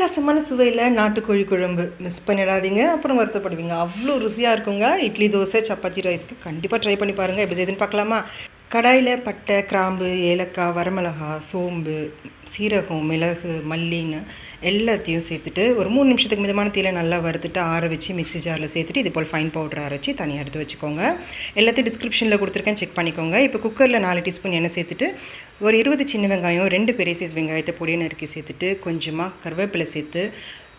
அட்டகாசமான சுவையில் நாட்டுக்கோழி குழம்பு மிஸ் பண்ணிடாதீங்க, அப்புறம் வருத்தப்படுவீங்க. அவ்வளோ ருசியாக இருக்குங்க. இட்லி, தோசை, சப்பாத்தி, ரைஸ்க்கு கண்டிப்பாக ட்ரை பண்ணி பாருங்கள். எப்படி செய்யுதுன்னு பார்க்கலாமா? கடாயில் பட்டை, கிராம்பு, ஏலக்காய், வரமிளகா, சோம்பு, சீரகம், மிளகு, மல்லின்னு எல்லாத்தையும் சேர்த்துட்டு ஒரு 3 நிமிஷத்துக்கு மிதமான தீயில நல்லா வறுத்துட்டு ஆற வச்சு மிக்ஸி ஜாரில் சேர்த்துட்டு இது போல் ஃபைன் பவுடர் அரைச்சி தனியாக எடுத்து வச்சுக்கோங்க. எல்லாத்தையும் டிஸ்கிரிப்ஷனில் கொடுத்துருக்கேன், செக் பண்ணிக்கோங்க. இப்போ குக்கரில் 4 டீஸ்பூன் எண்ணெய் சேர்த்துட்டு ஒரு 20 சின்ன வெங்காயம், 2 பெரிய சைஸ் வெங்காயத்தை பொடியை நறுக்கி சேர்த்துட்டு கொஞ்சமாக கருவேப்பிலை சேர்த்து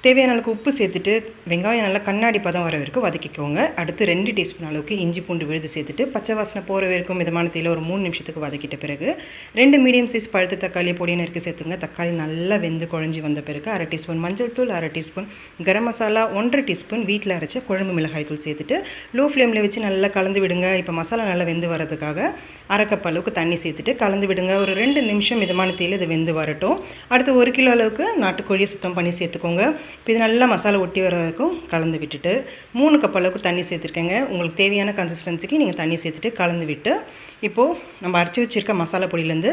தேவையான அளவுக்கு உப்பு சேர்த்துட்டு வெங்காயம் நல்லா கண்ணாடி பதம் வர வரைக்கும் வதக்கிக்கோங்க. அடுத்து 2 டீஸ்பூன் அளவுக்கு இஞ்சி பூண்டு விழுது சேர்த்துட்டு பச்சை வாசனை போகிற வரைக்கும் மிதமான தீயில ஒரு 3 நிமிஷத்துக்கு வதக்கிட்ட பிறகு 2 மீடியம் சைஸ் பழுத்த தக்காளி பொடியை நறுக்கி சேர்த்துங்க. தக்காளி நல்லா வெந்து குழஞ்சி வந்த பிறகு 1/2 டீஸ்பூன் மஞ்சள் தூள், 1/2 டீஸ்பூன் கரம் மசாலா, 1/2 டீஸ்பூன் வீட்டில் அரைச்ச குழம்பு மிளகாய் தூள் சேர்த்துட்டு லோ ஃப்ளேமில் வச்சு நல்லா கலந்து விடுங்க. இப்போ மசாலா நல்லா வெந்து வரதுக்காக 1/2 கப் அளவுக்கு தண்ணி சேர்த்துட்டு கலந்து விடுங்க. ஒரு 2 நிமிஷம் மிதமான தீயில இது வெந்து வரட்டும். அடுத்து 1 கிலோ அளவுக்கு நாட்டுக்கோழியை சுத்தம் பண்ணி சேர்த்துக்கோங்க. இப்போ இது நல்லா மசாலா ஒட்டி வர வரைக்கும் கலந்து விட்டுட்டு 3 கப் அளவுக்கு தண்ணி சேர்த்துருக்கேங்க. உங்களுக்கு தேவையான கன்சிஸ்டன்சிக்கு நீங்கள் தண்ணி சேர்த்துட்டு கலந்து விட்டு இப்போது நம்ம அரைச்சி வச்சுருக்க மசாலா பொடியிலேருந்து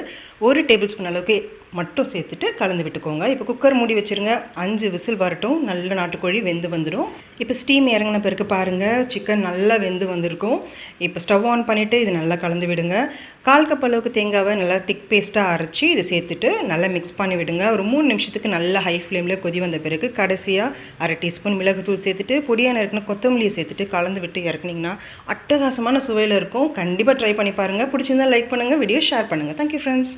1 டேபிள் ஸ்பூன் அளவுக்கு மட்டும் சேர்த்துட்டு கலந்து விட்டுக்கோங்க. இப்போ குக்கர் மூடி வச்சுருங்க. 5 விசில் வரட்டும். நல்ல நாட்டுக்கோழி வெந்து வந்துடும். இப்போ ஸ்டீம் இறங்கின பிறகு பாருங்கள், சிக்கன் நல்லா வெந்து வந்திருக்கும். இப்போ ஸ்டவ் ஆன் பண்ணிவிட்டு இது நல்லா கலந்து விடுங்க. 1/4 கப் அளவுக்கு தேங்காவை நல்லா திக் பேஸ்ட்டாக அரைச்சி இதை சேர்த்துட்டு நல்லா மிக்ஸ் பண்ணி விடுங்க. ஒரு 3 நிமிஷத்துக்கு நல்லா ஹை ஃப்ளேமில் கொதி வந்த பிறகு கடைசியாக 1/2 டீஸ்பூன் மிளகுத்தூள் சேர்த்துட்டு பொடியாக நறுக்கின கொத்தமல்லியை சேர்த்துட்டு கலந்து விட்டு இறக்குனிங்கன்னா அட்டகாசமான சுவையில் இருக்கும். கண்டிப்பாக ட்ரை பண்ணி பாருங்கள். பிடிச்சிருந்தால் லைக் பண்ணுங்கள், வீடியோ ஷேர் பண்ணுங்கள். Thank you friends.